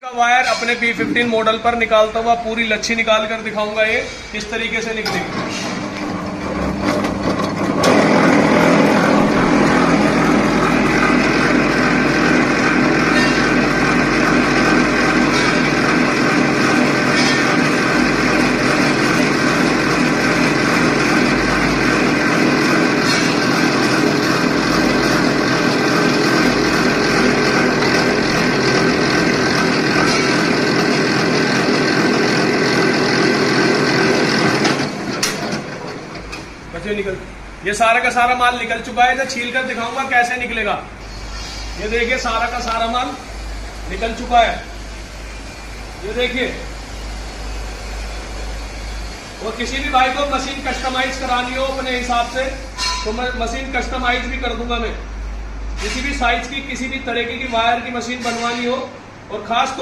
Wire अपने P15 model पर निकालता हुआ पूरी लच्छी निकाल कर दिखाऊंगा ये किस तरीके से निकलेगी। निकल ये सारा का सारा माल निकल चुका है। तो छील कर दिखाऊंगा कैसे निकलेगा। ये देखिए सारा का सारा माल निकल चुका है। ये देखिए, और किसी भी भाई को मशीन कस्टमाइज करानी हो अपने हिसाब से तो मैं मशीन कस्टमाइज भी कर दूंगा। मैं किसी भी साइज की किसी भी तरीके की वायर की मशीन बनवानी हो और खास